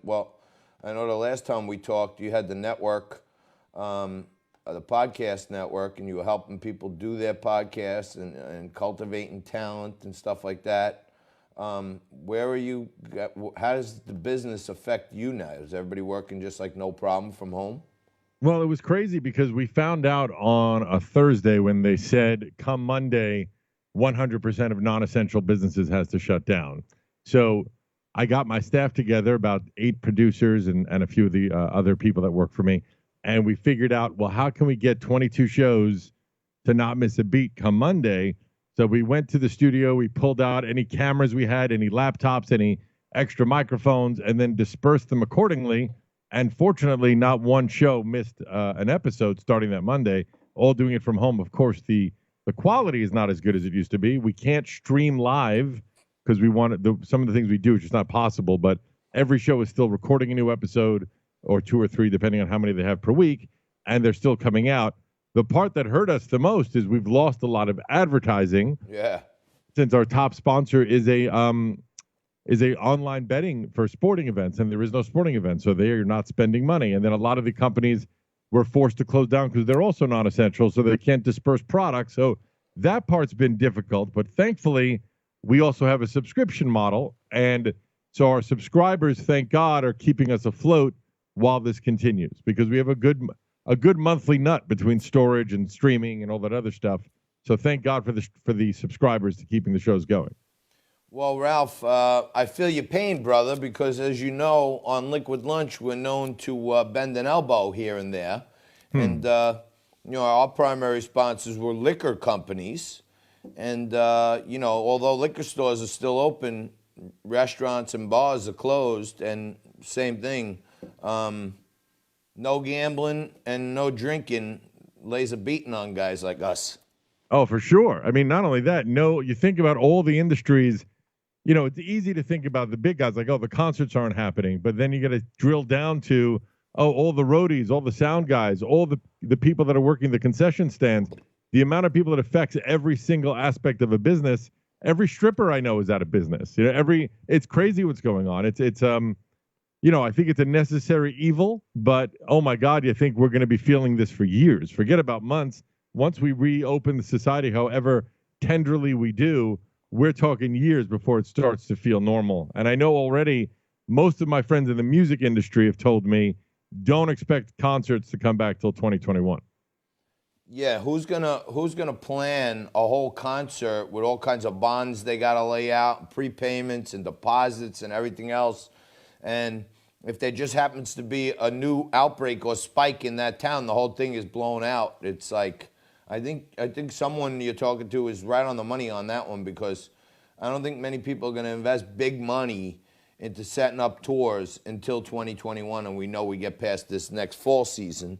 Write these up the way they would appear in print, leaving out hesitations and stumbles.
Well, I know the last time we talked, you had the network, the podcast network, and you were helping people do their podcasts and cultivating talent and stuff like that. Where are you? How does the business affect you now? Is everybody working just like no problem from home? Well, it was crazy because we found out on a Thursday when they said come Monday, 100% of non-essential businesses has to shut down. So I got my staff together, about 8 producers and a few of the other people that work for me. And we figured out, well, how can we get 22 shows to not miss a beat come Monday? So we went to the studio, we pulled out any cameras we had, any laptops, any extra microphones, and then dispersed them accordingly. And fortunately, not one show missed an episode starting that Monday, all doing it from home. Of course, the quality is not as good as it used to be. We can't stream live because we want some of the things we do, it's just not possible. But every show is still recording a new episode, or 2 or 3, depending on how many they have per week, and they're still coming out. The part that hurt us the most is we've lost a lot of advertising. Yeah. Since our top sponsor is a online betting for sporting events, and there is no sporting event, so they are not spending money. And then a lot of the companies were forced to close down because they're also non-essential, so they can't disperse products. So that part's been difficult, but thankfully we also have a subscription model, and so our subscribers, thank God, are keeping us afloat while this continues, because we have a good monthly nut between storage and streaming and all that other stuff. So thank God for the subscribers to keeping the shows going. Well, Ralph, I feel your pain, brother, because as you know, on Liquid Lunch, we're known to bend an elbow here and there. And, our primary sponsors were liquor companies. And, although liquor stores are still open, restaurants and bars are closed. And same thing, no gambling and no drinking lays a beating on guys like us. Oh, for sure. I mean, not only that, you think about all the industries. It's easy to think about the big guys like, oh, the concerts aren't happening. But then you got to drill down to, all the roadies, all the sound guys, all the people that are working the concession stands, the amount of people that affects every single aspect of a business. Every stripper I know is out of business. It's crazy what's going on. I think it's a necessary evil, but oh my God, you think we're going to be feeling this for years. Forget about months. Once we reopen the society, however tenderly we do, we're talking years before it starts to feel normal. And I know already most of my friends in the music industry have told me, don't expect concerts to come back till 2021. Yeah, who's gonna plan a whole concert with all kinds of bonds they gotta lay out, prepayments and deposits and everything else? And if there just happens to be a new outbreak or spike in that town, the whole thing is blown out. It's like, I think someone you're talking to is right on the money on that one, because I don't think many people are going to invest big money into setting up tours until 2021, and we know we get past this next fall season.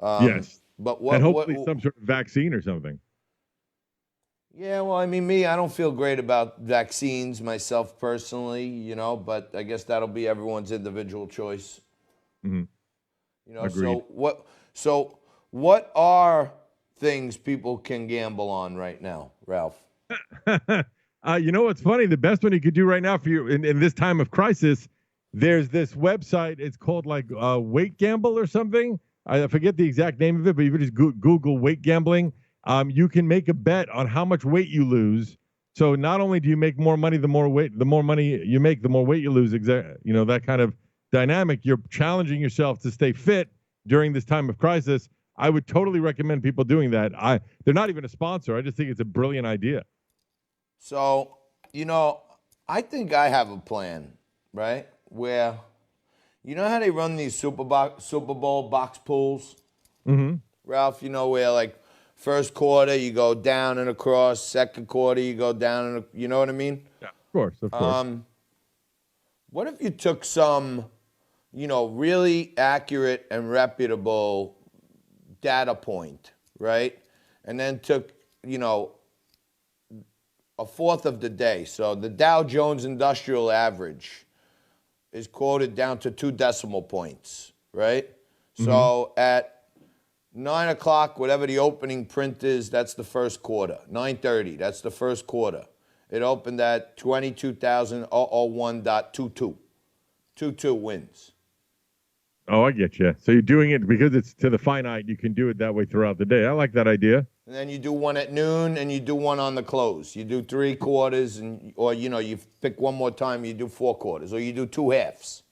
Yes, but hopefully some sort of vaccine or something. Yeah, well, I mean, I don't feel great about vaccines myself personally, but I guess that'll be everyone's individual choice. Mm-hmm. Agreed. So what are things people can gamble on right now, Ralph? What's funny? The best one you could do right now for you in this time of crisis, there's this website. It's called Weight Gamble or something. I forget the exact name of it, but you can just Google weight gambling. You can make a bet on how much weight you lose. So not only do you make more money, the more money you make, the more weight you lose. That kind of dynamic. You're challenging yourself to stay fit during this time of crisis. I would totally recommend people doing that. They're not even a sponsor. I just think it's a brilliant idea. So, I think I have a plan, right? Where, how they run these Super Bowl box pools? Mm-hmm. Ralph, where first quarter you go down and across, second quarter you go down and, you know what I mean? Yeah, of course. What if you took some, really accurate and reputable data point, right? And then took, a fourth of the day. So the Dow Jones Industrial Average is quoted down to 2 decimal points, right? Mm-hmm. So at 9 o'clock, whatever the opening print is, that's the first quarter. 9:30, that's the first quarter. It opened at 22,001.22. 2-2 wins. Oh, I get you. So you're doing it because it's to the finite. You can do it that way throughout the day. I like that idea. And then you do one at noon, and you do one on the close. You do 3 quarters, or you pick one more time. You do 4 quarters, or you do 2 halves.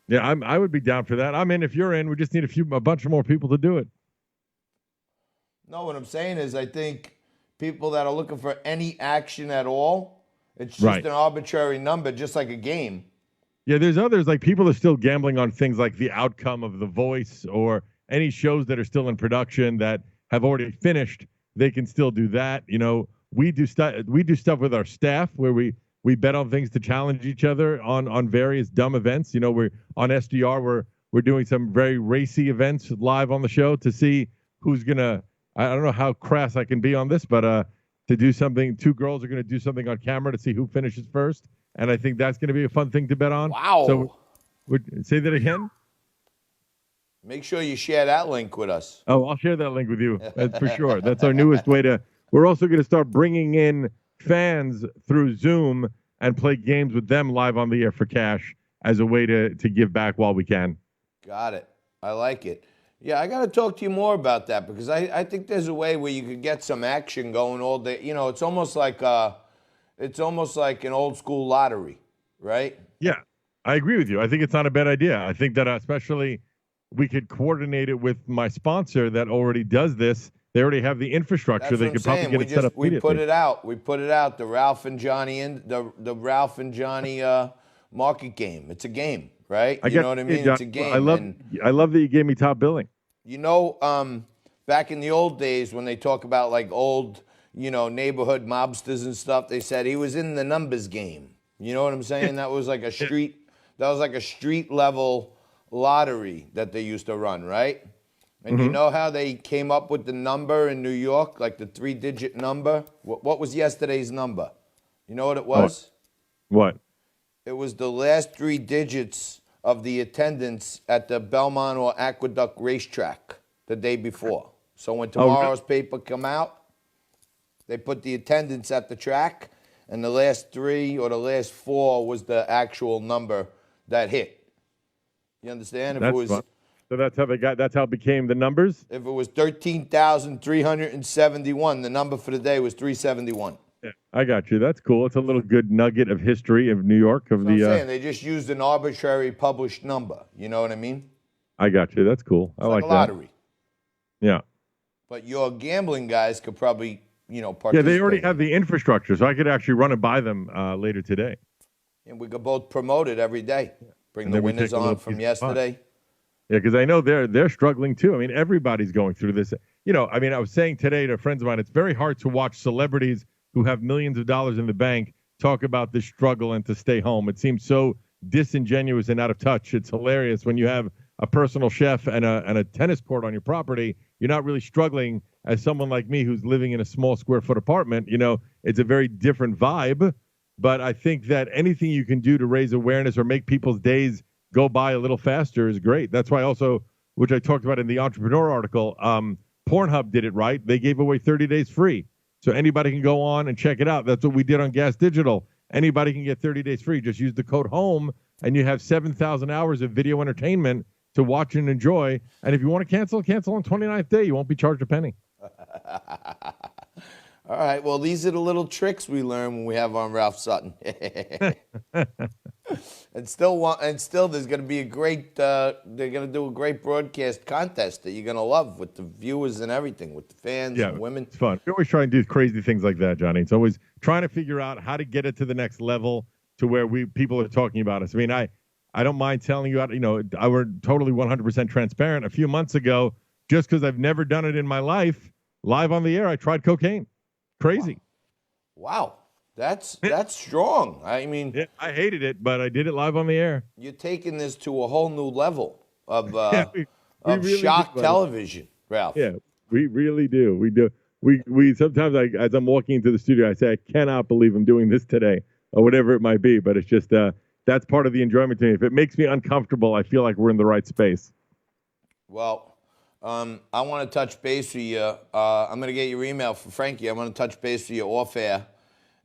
Yeah, I would be down for that. I'm in. If you're in, we just need a bunch of more people to do it. No, what I'm saying is, I think people that are looking for any action at all, it's just Right. an arbitrary number, just like a game. Yeah, there's others, like people are still gambling on things like the outcome of The Voice or any shows that are still in production that have already finished. They can still do that. We do stuff with our staff where we bet on things to challenge each other on various dumb events. We're on SDR. We're doing some very racy events live on the show to see who's gonna. I don't know how crass I can be on this, but to do something, 2 girls are gonna do something on camera to see who finishes first. And I think that's going to be a fun thing to bet on. Wow. So, say that again? Make sure you share that link with us. Oh, I'll share that link with you. That's for sure. That's our newest way to. We're also going to start bringing in fans through Zoom and play games with them live on the air for cash as a way to give back while we can. Got it. I like it. Yeah, I got to talk to you more about that because I think there's a way where you could get some action going all day. It's almost like an old school lottery, right? Yeah, I agree with you. I think it's not a bad idea. I think that especially we could coordinate it with my sponsor that already does this. They already have the infrastructure. They could probably get it set up immediately. We put it out. The Ralph and Johnny the Ralph and Johnny market game. It's a game, right? You know what I mean? It's a game. I love that you gave me top billing. Back in the old days when they talk about like old neighborhood mobsters and stuff, they said he was in the numbers game. You know what I'm saying? That was like a street level lottery that they used to run, right? And you know how they came up with the number in New York, like the 3-digit number? What was yesterday's number? You know what it was? What? It was the last 3 digits of the attendance at the Belmont or Aqueduct racetrack the day before. So when tomorrow's paper come out, they put the attendance at the track, and the last 3 or the last 4 was the actual number that hit. You understand? That's fun. So that's how that's how it became the numbers? If it was 13,371, the number for the day was 371. Yeah, I got you. That's cool. It's a little good nugget of history of New York. I'm saying they just used an arbitrary published number. You know what I mean? I got you. That's cool. I like a lottery. That. Yeah. But your gambling guys could probably, participate. Yeah, they already have the infrastructure, so I could actually run it by them later today. And we could both promote it every day. Bring the winners on from yesterday. Yeah, because I know they're struggling too. I mean, everybody's going through this. I was saying today to friends of mine, it's very hard to watch celebrities who have millions of dollars in the bank talk about this struggle and to stay home. It seems so disingenuous and out of touch. It's hilarious when you have a personal chef and a tennis court on your property. You're not really struggling as someone like me who's living in a small square foot apartment. It's a very different vibe. But I think that anything you can do to raise awareness or make people's days go by a little faster is great. That's why also, which I talked about in the Entrepreneur article, Pornhub did it right. They gave away 30 days free. So anybody can go on and check it out. That's what we did on Gas Digital. Anybody can get 30 days free. Just use the code HOME, and you have 7,000 hours of video entertainment to watch and enjoy. And if you want to cancel on 29th day. You won't be charged a penny. All right. Well, these are the little tricks we learn when we have on Ralph Sutton. And still, there's going to be a great. They're going to do a great broadcast contest that you're going to love with the viewers and everything, with the fans and women. It's fun. We always try and do crazy things like that, Johnny. It's always trying to figure out how to get it to the next level to where people are talking about us. I mean, I don't mind telling you, I were totally 100% transparent. A few months ago, just because I've never done it in my life, live on the air, I tried cocaine. Crazy. Wow. That's strong. I mean, yeah, I hated it, but I did it live on the air. You're taking this to a whole new level of we really shock television, Ralph. Yeah, we really do. We do. We sometimes, as I'm walking into the studio, I say, I cannot believe I'm doing this today, or whatever it might be. But it's just that's part of the enjoyment to me. If it makes me uncomfortable, I feel like we're in the right space. Well, I want to touch base with you. I'm going to get your email for Frankie. I want to touch base with you off air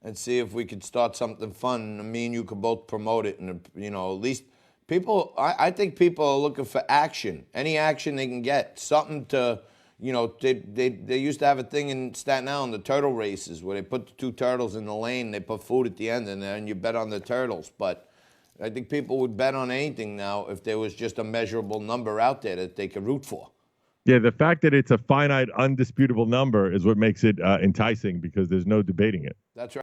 and see if we could start something fun. Me and you could both promote it, and at least I think people are looking for action. Any action they can get. Something to, they used to have a thing in Staten Island, the turtle races, where they put the two turtles in the lane, they put food at the end, and then you bet on the turtles. But I think people would bet on anything now if there was just a measurable number out there that they could root for. Yeah, the fact that it's a finite, undisputable number is what makes it enticing because there's no debating it. That's right.